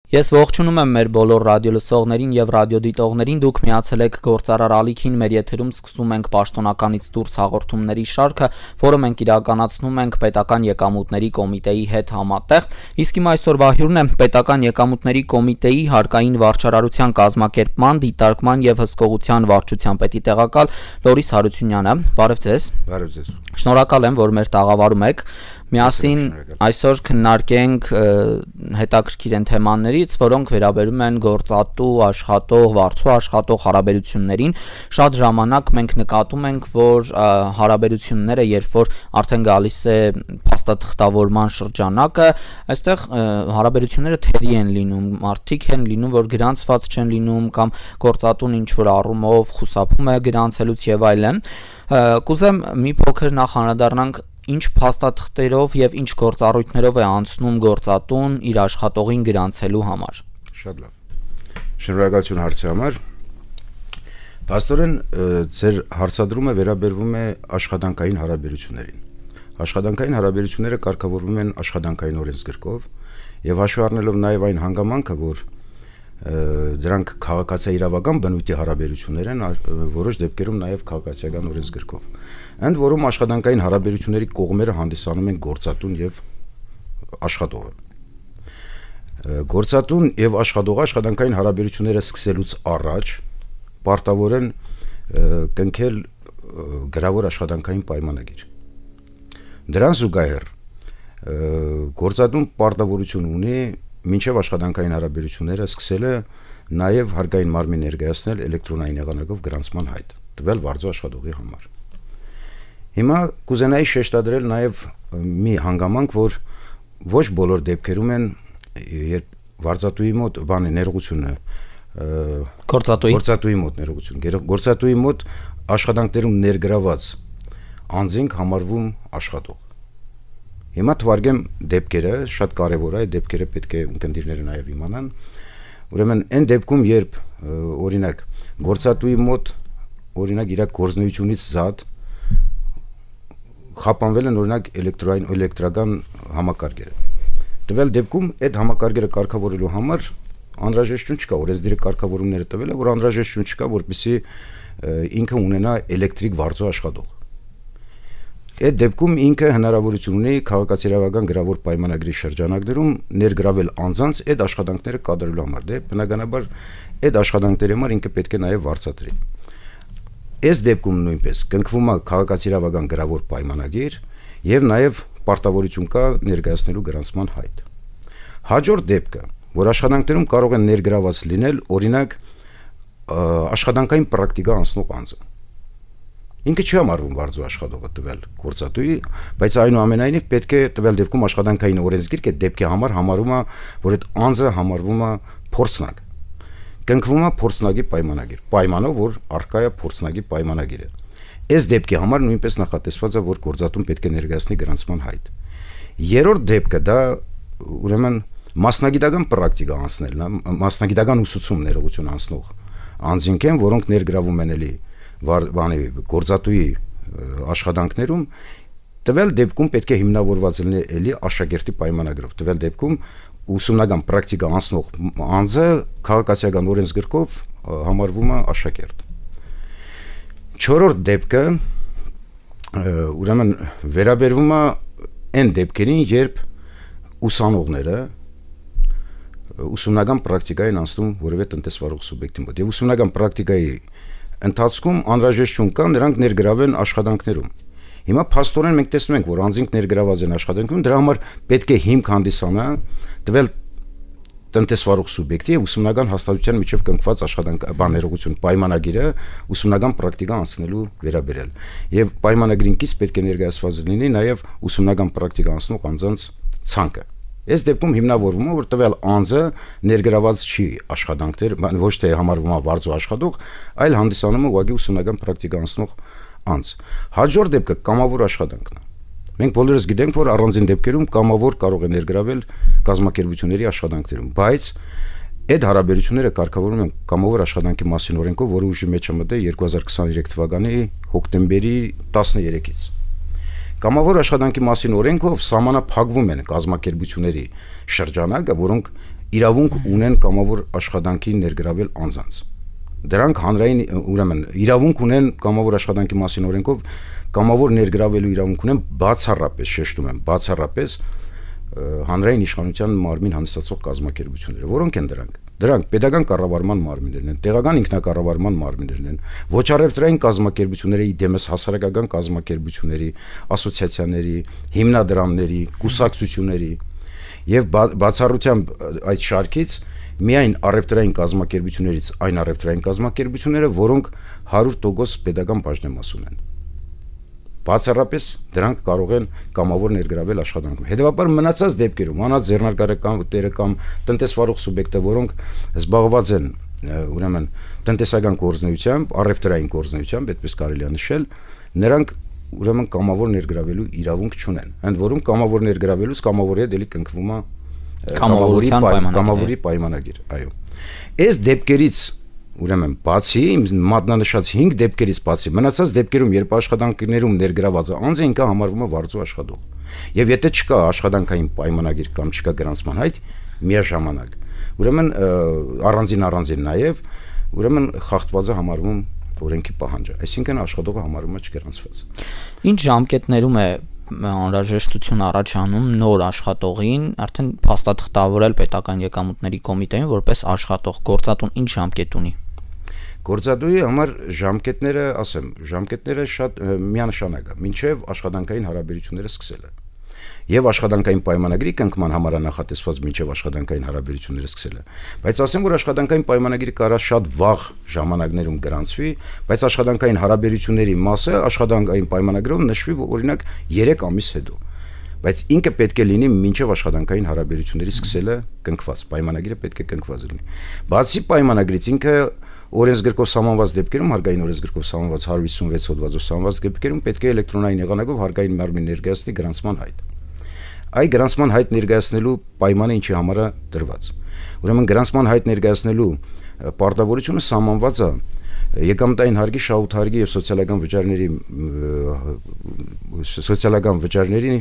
Ես ողջունում եմ մեր բոլոր ռադիոլսողներին եւ ռադիոդիտողներին, դուք միացել եք Գործարար ալիքին, մեր եթերում սկսում ենք պաշտոնականից դուրս հաղորդումների շարքը, որը մենք իրականացնում ենք Պետական եկամուտների կոմիտեի հետ համատեղ, իսկ իմ այսօրվա հյուրն է Պետական եկամուտների կոմիտեի հարկային վարչարարության կազմակերպման, դիտարկման եւ հսկողության վարչության պետի տեղակալ Լորիս Հարությունյանը, բարև ձեզ։ Բարև ձեզ։ Շնորհակալ եմ, որ մեր տաղավարում եք։ Միասին այսօր քննարկենք հետաքրքիր են թեմաներից, որոնք վերաբերում են գործատու աշխատող, վարձու աշխատող հարաբերություններին։ Շատ ժամանակ մենք նկատում ենք, որ հարաբերությունները, երբ որ արդեն գալիս է փաստաթղթավորման շրջանակը, այստեղ հարաբերությունները թերի են լինում, մարդիկ են լինում, որ գրանցված չեն լինում կամ գործատուն ինչ որ առումով խուսափում է գրանցելուց եւ այլն։ Կուզեմ մի փոքր նախ անդրադառնանք ինչ փաստաթղթերով եւ ինչ գործառույթներով է անցնում գործատուն իր աշխատողին գրանցելու համար։ Շատ լավ։ Շնորհակալություն հարցի համար։ Պաստորեն ձեր հարցադրումը վերաբերվում է աշխատանքային հարաբերություններին։ Աշխատանքային հարաբերությունները կարգավորվում են աշխատանքային օրենսգրքով եւ հաշվի առնելով նաեւ այն հանգամանքը, որ դրանք քաղաքացիական բնույթի հարաբերություններ են, որոշ դեպքերում նաեւ քաղաքացիական օրենսգրքով։ Ընդ որում աշխատանքային հարաբերությունների կողմերը հանդիսանում են գործատուն եւ աշխատողը։ Գործատուն եւ աշխատողը աշխատանքային հարաբերությունները սկսելուց առաջ պարտավոր են կնքել գրավոր աշխատանքային պայմանագիր։ Դրան զուգահեռ գործատուն պարտավորություն ունի մինչև աշխատանքային հարաբերությունները սկսելը նաեւ հարկային մարմին ներկայացնել էլեկտրոնային եղանակով գրանցման հայտ, տվել վարձու աշխատողի համար։ Հիմա կուզենայի շեշտադրել նաեւ մի հանգամանք, որ ոչ բոլոր դեպքերում են, երբ վարձատուի մոտ ներողությունը գործատուի մոտ ներողություն, գործատուի մոտ աշխատանքներում ներգրաված անձինք համարվում աշխատող։ Հիմա թվարկեմ դեպքերը, շատ կարևոր է, այդ դեպքերը պետք է ունկնդիրները նաեւ իմանան։ Ուրեմն այն դեպքում, երբ օրինակ գործատուի մոտ օրինակ իր գործունեությունից զատ խափանվել են օրինակ էլեկտրական համակարգերը։ Տվել դեպքում այդ համակարգերը կարգավորելու համար անհրաժեշտություն չկա, օրենսդիրը կարգավորումները տվել է, որ անհրաժեշտություն չկա, որպեսզի ինքը ունենա էլեկտրիկ վարձու աշխատող։ Այդ դեպքում ինքը հնարավորություն ունի քաղաքացիական գրավոր պայմանագրի շրջանակներում ներգրավել անձանց այդ աշխատանքները կատարելու համար, դե բնականաբար այդ աշխատանքների համար ինքը պետք է նաև վարձատրի։ Այս դեպքում նույնպես կնքվում է քաղաքացիական գրավոր պայմանագիր եւ նաև պարտավորություն կա ներկայացնելու գրանցման հայտ։ Հաջորդ դեպքը, որ աշխատանքներում կարող են ներգրաված լինել օրինակ աշխատանքային պրակտիկա անցնող անձը։ Ինքը չի համարվում վարձու աշխատողը տվել գործատուի, բայց այնուամենայնիվ պետք է տվել դեպքում աշխատանքային օրենսգիրքը դեպքի համար համարում է, որ այդ անձը համարվում է փորձնակ։ Կնքվում է փորձնագի պայմանագիր, պայմանով, որ արկա է փորձնագի պայմանագիրը։ Այս դեպքի համար նույնպես նախատեսված է, որ գործատուն պետք է ներկայացնի գրանցման հայտ։ Երրորդ դեպքը դա ուրեմն մասնագիտական պրակտիկա անցնելն է, մասնագիտական ուսուցում ներողություն անցնող անձինք են, որոնք ներգրավում են էլի գործատուի աշխատանքներում, տվել դեպքում պետք է հիմնավորված լինի էլի աշակերտի պայմանագրով, տվել դեպքում ուսումնական պրակտիկա անցնող անձը քաղաքացիական օրենսգրքով համարվում է աշակերտ։ Չորրորդ դեպքը ուրեմն վերաբերվում է այն դեպքերին, երբ ուսանողները ուսումնական պրակտիկային անցնում որևէ տնտեսվարող սուբյեկտի մոտ եւ ուսումնական պրակտիկայի ընթացքում անհրաժեշտություն կա նրանք ներգրավեն աշխատանքներում։ Հիմա փաստորեն մենք տեսնում ենք, որ անձինք ներգրաված են աշխատանքներում, դրա համար պետք է հիմք հանդիսանա տվել տնտեսվարող սուբյեկտի եւ ուսումնական հաստատության միջև կնքված աշխատանքաբաներողություն պայմանագիրը ուսումնական պրակտիկա անցնելու վերաբերյալ։ Եվ պայմանագրին կից պետք է ներկայացված լինի նաեւ ուսումնական պրակտիկա անցնող անձանց ցանկը։ Այս դեպքում հիմնավորվում է, որ տվել անձը ներգրաված չի աշխատանքներ, ոչ թե համարվում է վարձու աշխատող, այլ հանդիսանում է ուղղակի ուսումնական պրակտիկա անցնող անձ։ Հաջորդ դեպքը կամավոր աշխատանքն է։ Մենք բոլորս գիտենք, որ առանձին դեպքերում կամավոր կարող է ներգրավել կազմակերպությունների աշխատանքներում, բայց այդ հարաբերությունները կարգավորվում են կամավոր աշխատանքի մասին օրենքով, որը ուժի մեջ է մտել 2023 թվականի հոկտեմբերի 13-ից։ Կամավոր աշխատանքի մասին օրենքով սահմանափակվում են կազմակերպությունների շրջանակը, որոնք իրավունք ունեն կամավոր աշխատանքի ներգրավել անձանց։ Դրանք հանրային ուրեմն իրավունք ունեն կամավոր աշխատանքի մասին օրենքով կամավոր ներգրավելու իրավունք ունեն բացառապես, շեշտում եմ, բացառապես հանրային իշխանության մարմին հանդիսացող կազմակերպությունները, որոնք են դրանք։ Դրանք pedagogan կառավարման մարմիններն են, տեղական ինքնակառավարման մարմիններն են, ոչ առևտրային կազմակերպությունների դեմս հասարակական կազմակերպությունների, ասոցիացիաների, հիմնադրամների, կուսակցությունների եւ բացառությամբ այդ շարքից միայն առևտրային կազմակերպություններից այն առևտրային կազմակերպությունները, որոնք 100% pedagogan բաժնեմաս ունեն։ Բացառապես դրանք կարող են կամավոր ներգրավել աշխատանքում։ Հետևաբար մնացած դեպքերում անած ձեռնարկատական տերը կամ տնտեսվարող սուբյեկտը, որոնք զբաղված են ուրեմն տնտեսական գործունեությամբ, առևտրային գործունեությամբ, այդպես կարելի է նշել, նրանք ուրեմն կամավոր ներգրավելու իրավունք չունեն։ Ընդ որում կամավոր ներգրավելուց կամավորի հետ էլի կնքվում է կամավորի պայմանագիր, այո։ Այս դեպքերից ուրեմն բացի մատնանշած 5 դեպքերից բացի մնացած դեպքերում երբ աշխատանքներում ներգրաված է անձը ինքը համարվում է վարձու աշխատող եւ եթե չկա աշխատանքային պայմանագիր կամ չկա գրանցման հայտ միաժամանակ ուրեմն առանձին նաեւ ուրեմն խախտված է համարվում օրենքի պահանջը այսինքն աշխատողը համարվում է չգրանցված ինչ ժամկետներում է անհրաժեշտություն առաջանում նոր աշխատողին արդեն փաստաթղթավորել պետական եկամուտների կոմիտեին որպես աշխատող գործատուն ինչ ժամկետ ունի Գործադուի համար ժամկետները շատ միանշանակ է, մինչև աշխատանքային հարաբերությունները սկսելը։ Եվ աշխատանքային պայմանագրի կնքման համար նախատեսված մինչև աշխատանքային հարաբերությունները սկսելը։ Բայց ասեմ, որ աշխատանքային պայմանագրի կարա շատ վաղ ժամանակներում գրանցվի, բայց աշխատանքային հարաբերությունների մասը աշխատանքային պայմանագրով նշվի օրինակ 3 ամիս հետո։ Բայց ինքը պետք է լինի մինչև աշխատանքային հարաբերությունների սկսելը կնքված, պայմանագիրը պետք է կնքված լինի։ Բացի պայմանագրից ինքը օրենսգրքով սահմանված դեպքերում հարկային օրենսգրքով սահմանված 156 հոդվածով սահմանված դեպքերում պետք է էլեկտրոնային եղանակով հարկային մարմին ներկայացնի գրանցման հայտ։ Այ գրանցման հայտ ներկայացնելու պայմանը ինչի համար է դրված։ Ուրեմն գրանցման հայտ ներկայացնելու պարտավորությունը սահմանված է եկամտային հարկի, շահութհարկի եւ սոցիալական վճարների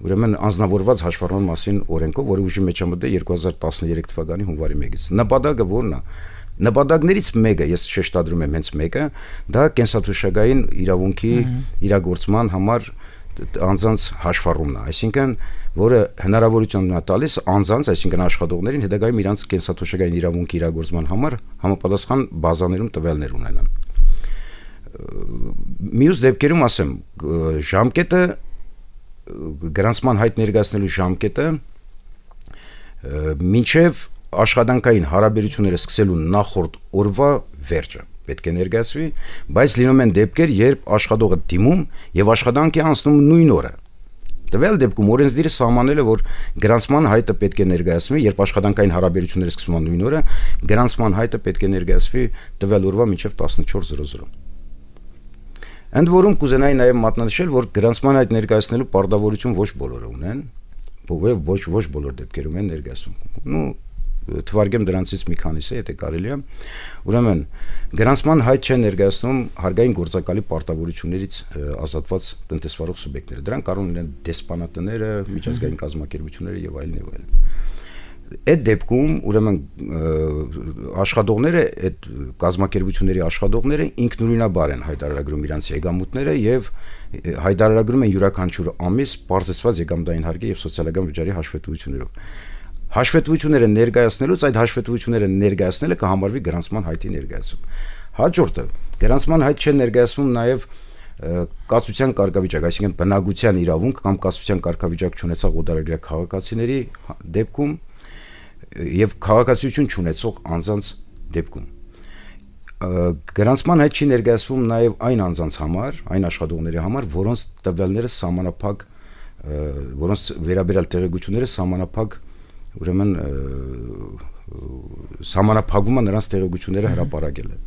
ուրեմն անձնավորված հաշվառման մասին օրենքով, որը ուժի մեջ է մտել 2013 թվականի հունվարի 1-ից։ Նպատակը որն է։ Նպատակներից մեկը, ես շեշտադրում եմ հենց մեկը, դա կենսաթոշակային իրավունքի իրագործման համար անձանց հաշվառումն է, այսինքն որը հնարավորություն ունի տալիս անձանց, այսինքն աշխատողներին հետագայում իրանց կենսաթոշակային իրավունքի իրագործման համար համապատասխան բազաներում տվյալներ ունենան։ Մյուս դեպքերում ասեմ, ժամկետը գրանցման հայտ ներկայացնելու ժամկետը մինչև աշխատանքային հարաբերությունները սկսելու նախորդ օրվա վերջը պետք է ներկայացվի, բայց լինում են դեպքեր, երբ աշխատողը դիմում եւ աշխատանքի անցնում նույն օրը։ Տվյալ դեպքում օրենսդիրը սահմանել է, որ գրանցման հայտը պետք է ներկայացվի, երբ աշխատանքային հարաբերությունները սկսվում են նույն օրը, գրանցման հայտը պետք է ներկայացվի տվյալ օրվա մինչև 14:00։ Ընդ որում կուզենայի նաեւ մատնանշել, որ գրանցման հայտ ներկայացնելու պարտավորություն ոչ բոլորը ունեն, ոչ բոլոր դեպքերում են ներկայացվում։ Թվարկեմ դրանցից մի քանիսը, եթե կարելի է։ Ուրեմն գրանցման հայտ չեն ներկայացնում հարկային գործակալի պարտավորություններից ազատված տնտեսվարող սուբյեկտները։ Դրանք կարող են դեսպանատները, միջազգային կազմակերպությունները եւ այլն եւ այլն։ Այդ դեպքում ուրեմն աշխատողները, այդ կազմակերպությունների աշխատողները ինքնուրույնաբար են հայտարարագրում իրենց եկամուտները եւ հայտարարագրում են յուրաքանչյուր ամիս բարձրացված եկամտային հարկի եւ սոցիալական վճարի հաշվետվություններով։ Հաշվետվությունները ներկայացնելուց այդ հաշվետվությունները ներկայացնելը կհամարվի գրանցման հայտի ներկայացում։ Հաջորդը գրանցման հայտ չեն ներկայացվում նաև կացության կարգավիճակ, այսինքն բնակության իրավունք կամ կացության կարգավիճակ չունեցող օտարերկրյա քաղաքացիների դեպքում եւ քաղաքացիություն չունեցող անձանց դեպքում։ Գրանցման հայտ չի ներկայացվում նաև այն անձանց համար, այն աշխատողների համար, որոնց տվյալները սահմանափակ, որոնց վերաբերյալ տեղեկությունները սահմանափակ ուրեմն սահմանափակումը նրանց տեղեկությունները հրապարակել է։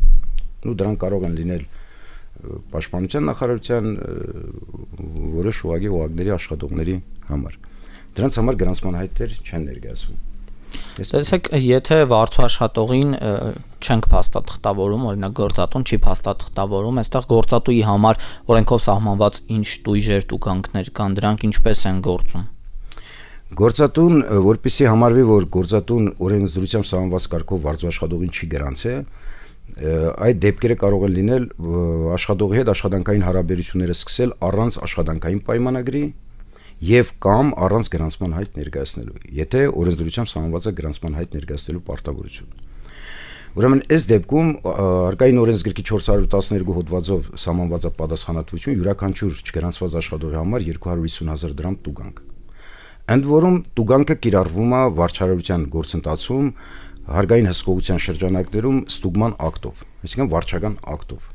Դրանք կարող են լինել պաշտպանության նախարարության որոշ ուղղակի աշխատողների համար։ Դրանց համար գրանցման հայտեր չեն ներկայացվում։ Տեսեք, եթե վարձու աշխատողին չենք փաստաթղթավորում, օրինակ գործատուն չի փաստաթղթավորում, այստեղ գործատուի համար օրենքով սահմանված ինչ տույժեր, տուգանքներ կան, դրանք ինչպես են գործում։ Գործատուն, որպեսզի համարվի, որ գործատուն օրենսդրությամբ սահմանված կարգով վարձու աշխատողին չի գրանցե, այդ դեպքերը կարող են լինել աշխատողի հետ աշխատանքային հարաբերությունները սկսել առանց աշխատանքային պայմանագրի եւ կամ առանց գրանցման հայտ ներկայացնելու, եթե օրենսդրությամբ սահմանված է գրանցման հայտ ներկայացնելու պարտավորություն։ Ուրեմն այս դեպքում արկային օրենսգրքի 412 հոդվածով սահմանված է պատասխանատվություն յուրաքանչյուր չգրանցված աշխատողի համար 250,000 դրամ տուգանք։ Ընդ որում տուգանքը կիրառվում է վարչարարության գործընթացում հարկային հսկողության շրջանակներում ստուգման ակտով, այսինքն վարչական ակտով։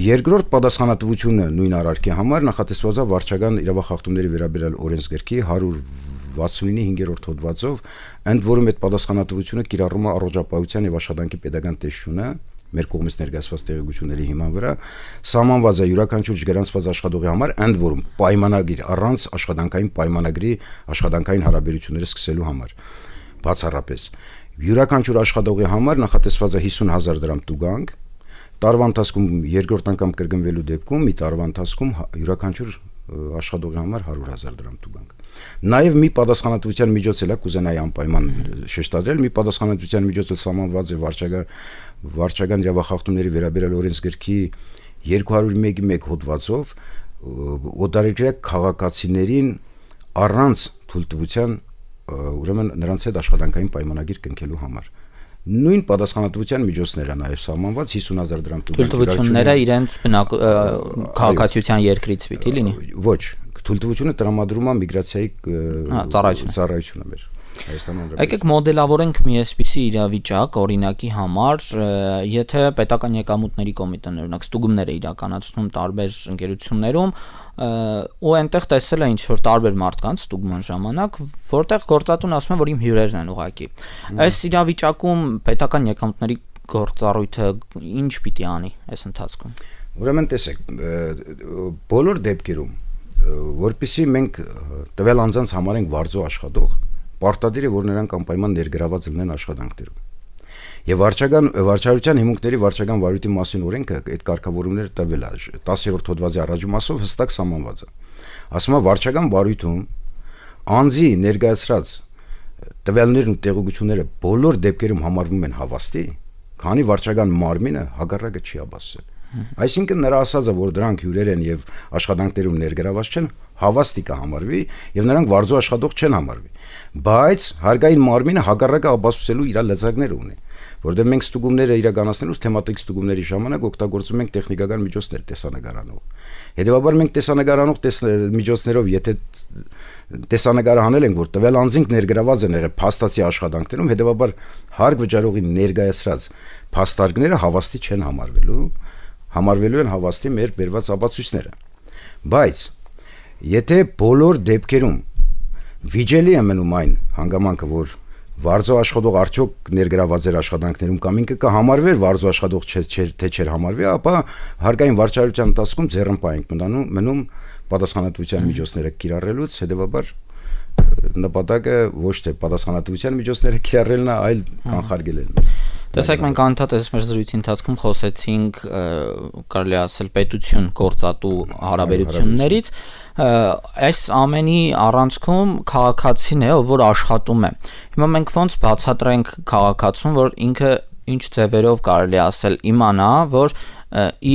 Երկրորդ պատասխանատվությունը նույն արարքի համար նախատեսված է վարչական իրավախախտումների վերաբերյալ օրենսգրքի 169-5-րդ հոդվածով, ընդ որում այդ պատասխանատվությունը կիրառվում է առողջապահության եւ աշխատանքի պետական տեսչությունը մեր կողմից ներկայացված տեղեկությունների հիման վրա սահմանված է յուրաքանչյուր չգրանցված աշխատողի համար, ընդ որում պայմանագիր առանց աշխատանքային պայմանագրի աշխատանքային հարաբերությունները սկսելու համար։ Բացառապես յուրաքանչյուր աշխատողի համար նախատեսված է 50,000 դրամ տուգանք, տարվա ընթացքում երկրորդ անգամ կրկնվելու դեպքում մի տարվա ընթացքում յուրաքանչյուր աշխատողի համար 100,000 դրամ տուգանք։ Նաև մի պատասխանատվության միջոց էլ է կուզենայի անպայման շեշտադրել, մի պատասխանատվության միջոցը սահմանված է վարչական իրավախախտումների վերաբերյալ օրենսգրքի 201-1 հոդվածով օտարերկրյա քաղաքացիներին առանց թույլտվության ուրեմն նրանց հետ աշխատանքային պայմանագիր կնքելու համար։ Նույն պատասխանատվության միջոցները նաև սահմանված 50,000 դրամ տուգանք։ Թույլտվությունները իրենց քաղաքացիության երկրից պիտի լինի։ Ոչ, թույլտվությունը տրամադրում է միգրացիայի ծառայությունը մեր Հայաստանի Հանրապետությունում։ Եկեք մոդելավորենք մի այսպիսի իրավիճակ օրինակի համար, եթե պետական եկամուտների կոմիտեն օրինակ ստուգումներ է իրականացնում տարբեր ընկերություններում, ու այնտեղ տեսել է ինչ-որ տարբեր մարդկանց ստուգման ժամանակ, որտեղ գործատուն ասում է, որ իմ հյուրերն են ուղղակի։ Այս իրավիճակում պետական եկամուտների գործառույթը ինչ պիտի անի այս ընթացքում։ Ուրեմն տեսեք, բոլոր դեպքերում, որpիսի մենք տվյալ անձանց համարենք վարձու աշխատող, պարտադիր է, որ նրանք անպայման ներգրաված լինեն աշխատանքներում։ Եվ վարչարարության հիմունքների վարչական վարույթի մասին օրենքը այդ կարգավորումները տվել է 10-րդ հոդվածի առաջին մասով հստակ սահմանված է։ Ասում է վարչական վարույթում անձի ներկայացրած տվյալներն ու տեղեկությունները բոլոր դեպքերում համարվում են հավաստի, քանի վարչական մարմինը հակառակը չի ապացուցել։ Այսինքն նրա ասածը, որ դրանք հյուրեր են եւ աշխատանքներում ներգրաված չեն, հավաստի կհամարվի եւ նրանք վարձու աշխատող չեն համարվի։ Բայց հարկային մարմինը հակառակը ապացուցելու իր լծակները ունի, որտեղ մենք ստուգումները իրականացնելուց թեմատիկ ստուգումների ժամանակ օգտագործում ենք տեխնիկական միջոցներ տեսանագարանող։ Հետևաբար մենք տեսանագարանող միջոցներով, եթե տեսանագարը հանել ենք, որ տվյալ անձինք ներգրաված են եղել փաստացի աշխատանքներում, հետևաբար հարկ վճարողի ներկայացրած փաստարկները հավաստի չեն համարվելու են հավաստի մեր բերված ապացույցները։ Բայց եթե բոլոր դեպքերում վիճելի է մնում այն հանգամանքը, որ վարձու աշխատող արդյոք ներգրաված էր աշխատանքներում կամ ինքը կհամարվեր վարձու աշխատող թե չէր համարվի, ապա հարկային վարչարարության ընթացքում ձեռնպահ ենք մնում պատասխանատվության միջոցները կիրառելուց, հետևաբար նպատակը ոչ թե պատասխանատվության միջոցները կիրառելն է, այլ կանխարգելելն։ Տեսեք, մենք անդադար մեր զրույցի ընթացքում խոսեցինք, կարելի ասել, պետություն գործատու հարաբերություններից, այս ամենի առանցքում քաղաքացին է, որ աշխատում է։ Հիմա մենք ոնց բացատրենք քաղաքացուն, որ ինքը ինչ ձևերով կարելի ասել իմանա, որ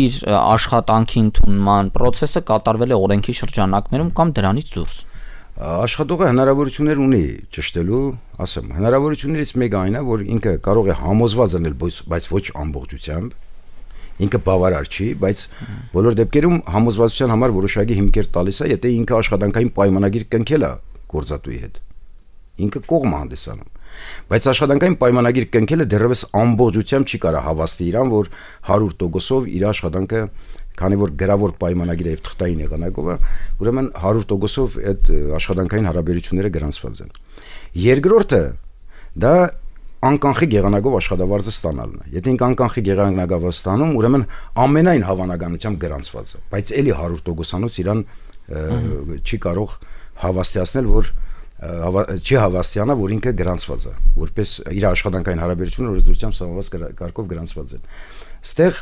իր աշխատանքի ընդունման process-ը կատարվել է օրենքի շրջանակներում կամ դրանից դուրս։ Աշխատողը հնարավորություններ ունի ճշտելու, ասեմ, հնարավորություններից մեկը այն է, որ ինքը կարող է համոզված լինել, բայց ոչ ամբողջությամբ, ինքը բավարար չի, բայց բոլոր դեպքերում համոզվածության համար որոշակի հիմքեր տալիս է, եթե ինքը աշխատանքային պայմանագիր կնքել է գործատուի հետ։ Ինքը կողմ է հանդիսանում։ Բայց աշխատանքային պայմանագիր կնքելը դեռևս ամբողջությամբ չի կարող հավաստի իրան, որ 100%-ով իր աշխատանքը, քանի որ գրավոր պայմանագիր է եւ թղթային եղանակով է, ուրեմն 100%-ով այդ աշխատանքային հարաբերությունները գրանցված են։ Երկրորդը դա անկանխիկ եղանակով աշխատավարձը ստանալն է։ Եթե ինքը անկանխիկ եղանակով ստանում, ուրեմն ամենայն հավանականությամբ գրանցված է, բայց էլի 100%-անոց իրան չի կարող հավաստիացնել, որ չի հավաստիանա, որ ինքը գրանցված է, որպես իր աշխատանքային հարաբերությունները օրենսդրությամբ սահմանված կարգով գրանցված են։ Ստեղ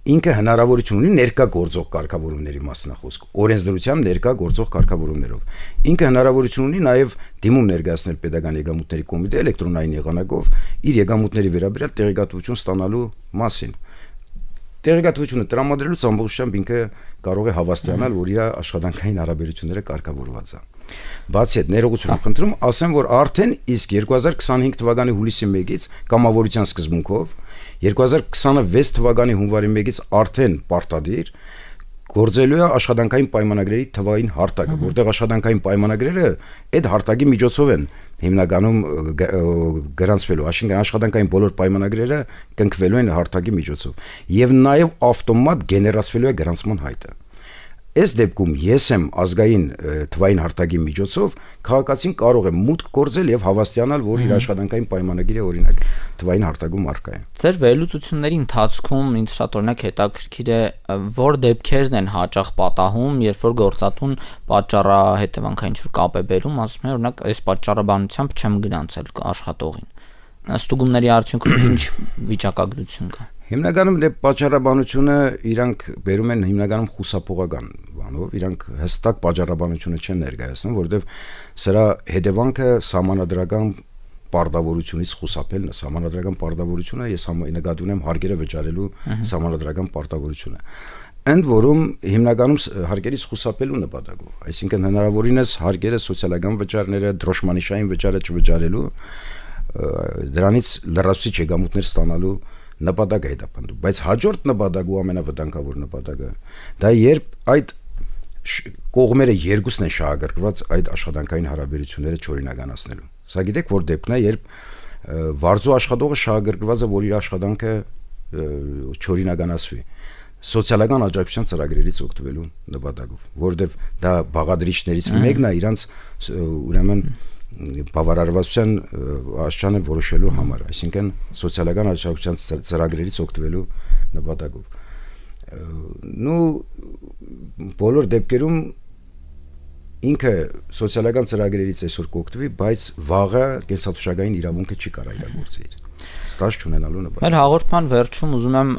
ինքը հնարավորություն ունի ներկա գործող կարգավորումների մասնախոսք, օրենսդրությամբ ներկա գործող կարգավորումներով։ Ինքը հնարավորություն ունի նաև դիմում ներկայացնել Պետական եկամուտների կոմիտե էլեկտրոնային եղանակով իր եկամուտների վերաբերյալ տեղեկատվություն ստանալու մասին։ Տեղեկատվությունը տրամադրելուց ամբողջությամբ ինքը կարող է հավաստիանալ, որ իր աշխատանքային հարաբերությունները կարգավորված են։ Բացի այդ, ներողություն եմ խնդրում, ասեմ, որ արդեն իսկ 2025 թվականի հուլիսի 1-ից կամավորության սկզբունքով 2026 թվականի հունվարի 1-ից արդեն պարտադիր գործելու է աշխատանքային պայմանագրերի թվային հարտակը, որտեղ աշխատանքային պայմանագրերը այդ հարտակի միջոցով են հիմնականում գրանցվելու, այսինքն աշխատանքային բոլոր պայմանագրերը կնքվելու են հարտակի միջոցով եւ նաեւ ավտոմատ գեներացվելու է գրանցման հայտը։ Այս դեպքում ես եմ ազգային թվային հարտակի միջոցով քաղաքացին կարող է մուտք գործել եւ հավաստիանալ, որ իր աշխատանքային պայմանագիրը օրինակ թվային հարտակում առկա է։ Ձեր վերլուծությունների ընթացքում ինձ շատ օրինակ հետաքրքիր է, որ դեպքերն են հաճախ պատահում, երբ որ գործատուն պատճառահետևանքային ինչ-որ կապ է բերում, ասում է օրինակ այս պատճառաբանությամբ չեմ գրանցել աշխատողին։ Ստուգումների արդյունքում ինչ վիճակագրություն կա։ Հիմնականում դե պատճառաբանությունը իրանք բերում են հիմնականում խուսափողական բանով, իրանք հստակ պատճառաբանությունը չեն ներկայացնում, որովհետև սրա հետևանքը սահմանադրական պարտավորությունից խուսափելն է, սահմանադրական պարտավորությունը ես նկատի ունեմ հարկերը վճարելու սահմանադրական պարտավորությունը։ Ընդ որում հիմնականում հարկերից խուսափելու նպատակով, այսինքն հնարավորինս հարկերը սոցիալական վճարները, դրոշմանիշային վճարը չվճարելու, դրանից լրացուցիչ եկամուտներ ստանալու նպատակը հետապնդում, բայց հաջորդ նպատակը ու ամենավտանգավոր նպատակը դա երբ այդ կողմերը երկուսն են շահագրգռված այդ աշխատանքային հարաբերությունները չօրինականացնելու։ Սա գիտեք որ դեպքն է, երբ վարձու աշխատողը շահագրգռված է, որ իր աշխատանքը չօրինականացվի սոցիալական աջակցության ծրագրերից օգտվելու նպատակով, որովհետև դա բաղադրիչներից մեկն է իրանց ուրեմն բավարարվածության աշխանը որոշելու համար, այսինքն սոցիալական աջակցության ծրագրերից օգտվելու նպատակով։ Նու բոլոր դեպքերում ինքը սոցիալական ծրագրերից այսօր կօգտվի, բայց վաղը կենսաթոշակային իրավունքը չի կարող իրագործել։ Ստաժ չունենալու նպատակով։ Մեր հաղորդման վերջում ուզում եմ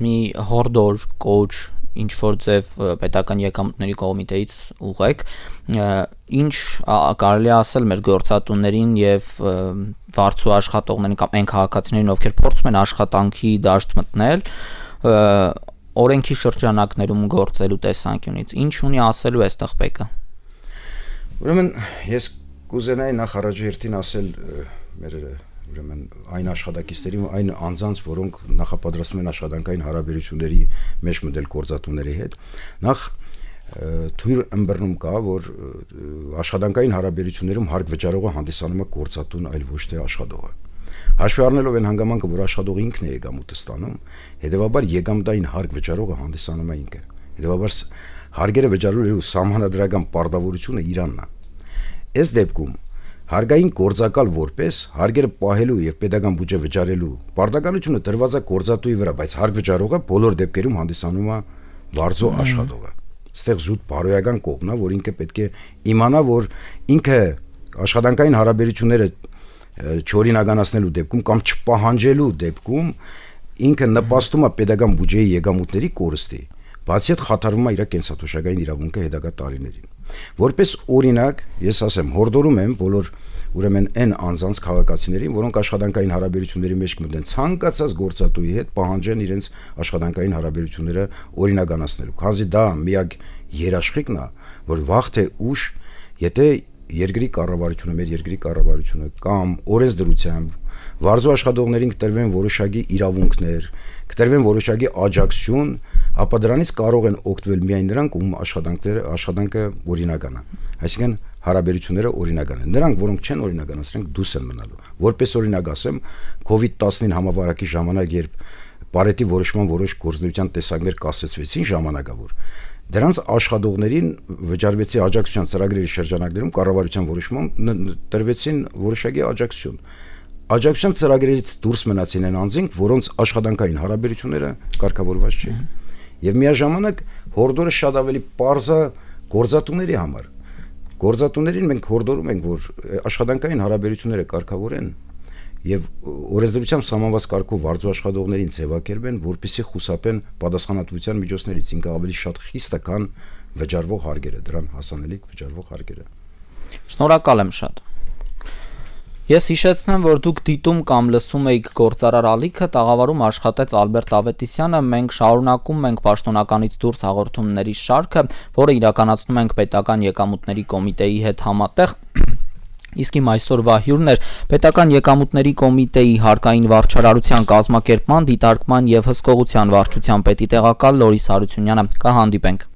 մի հորդոր կոչ ինչ որ ձև պետական եկամուտների կոմիտեից ուղեք, ինչ կարելի է ասել մեր գործատուներին եւ վարձու աշխատողներին կամ այն քաղաքացիներին, ովքեր փորձում են աշխատանքի դաշտ մտնել, օրենքի շրջանակներում գործելու տեսանկյունից, ինչ ունի ասելու այստեղ ՊԿ։ Ուրեմն ես կուզենայի նախ առաջերտին ասել մեր ուրեմն այն աշխատակիցներին, այն անձանց, որոնք նախապատրաստվում են աշխատանքային հարաբերությունների մեջ մտնել գործատուների հետ, նախ թույլ ըմբռնում կա, որ աշխատանքային հարաբերություններում հարկ վճարողը հանդիսանում է գործատուն, այլ ոչ թե աշխատողը։ Հաշվի առնելով այն հանգամանքը, որ աշխատողը ինքն է եկամուտը ստանում, հետևաբար եկամտային հարկ վճարողը հանդիսանում է ինքը։ Հետևաբար հարկերը վճարելու սահմանադրական պարտավորությունը իրանն է։ Այս դեպքում հարկային գործակալ որպես հարկերը պահելու եւ պետական բյուջե վճարելու պարտականությունը տրված է գործատուի վրա, բայց հարկ վճարողը բոլոր դեպքերում հանդիսանում է վարձու աշխատողը։ Այստեղ զուտ բարոյական կողմն է, որ ինքը պետք է իմանա, որ ինքը աշխատանքային հարաբերությունները չօրինականացնելու դեպքում կամ չպահանջելու դեպքում ինքը նպաստում է պետական բյուջեի եկամուտների կորստի, բացի այդ խաթարվում է իր կենսաթոշակային իրավունքը հետագա տարիներին։ Որպես օրինակ, ես ասեմ, հորդորում եմ բոլոր ուրեմն այն անձանց քաղաքացիներին, որոնք աշխատանքային հարաբերությունների մեջ կմտնեն ցանկացած գործատուի հետ, պահանջեն իրենց աշխատանքային հարաբերությունները օրինականացնելու։ Քանզի դա միակ երաշխիքն է, որ վաղ թե ուշ, եթե երկրի կառավարությունը, մեր երկրի կառավարությունը կամ օրենսդրությամբ վարձու աշխատողներին կտրվեն որոշակի իրավունքներ, կտրվեն որոշակի աջակցություն, ապա դրանից կարող են օգտվել միայն նրանք, ում աշխատանքը օրինական է։ Այսինքն հարաբերությունները օրինական են։ Նրանք, որոնք չեն օրինականացրել, դուրս են մնալու։ Որպես օրինակ ասեմ, COVID-19 համավարակի ժամանակ, երբ Պարետի որոշման որոշ գործունեության տեսակներ կասեցվեցին ժամանակավոր, դրանց աշխատողներին վճարվեցի աջակցության ծրագրերի շրջանակներում կառավարության որոշմամբ տրվեցին որոշակի աջակցություն։ Աջակցության ծրագրերից դուրս մնացին այն անձինք, որոնց աշխատանքային հարաբերությունները կարգավորված չէին։ Եվ միաժամանակ հորդորը շատ ավելի պարզ է գործատուների համար։ Գործատուներին մենք հորդորում ենք, որ աշխատանքային հարաբերությունները կարգավորեն եւ օրենսդրությամբ սահմանված կարգով վարձու աշխատողներին ձևակերպեն, որպեսզի խուսափեն պատասխանատվության միջոցներից, ինքը ավելի շատ խիստ է, քան վճարվող հարկերը, դրան հասանելիք վճարվող հարկերը։ Շնորհակալ եմ շատ։ Ես հիշեցնեմ, որ դուք դիտում կամ լսում եք Գործարար ալիքը, տաղավարում աշխատեց Ալբերտ Ավետիսյանը, մենք շարունակում ենք պաշտոնականից դուրս հաղորդումների շարքը, որը իրականացնում ենք Պետական եկամուտների կոմիտեի հետ համատեղ։ Իսկ իմ այսօրվա հյուրն էր Պետական եկամուտների կոմիտեի հարկային վարչարարության կազմակերպման, դիտարկման եւ հսկողության վարչության պետի տեղակալ Լորիս Հարությունյանը։ Կհանդիպենք։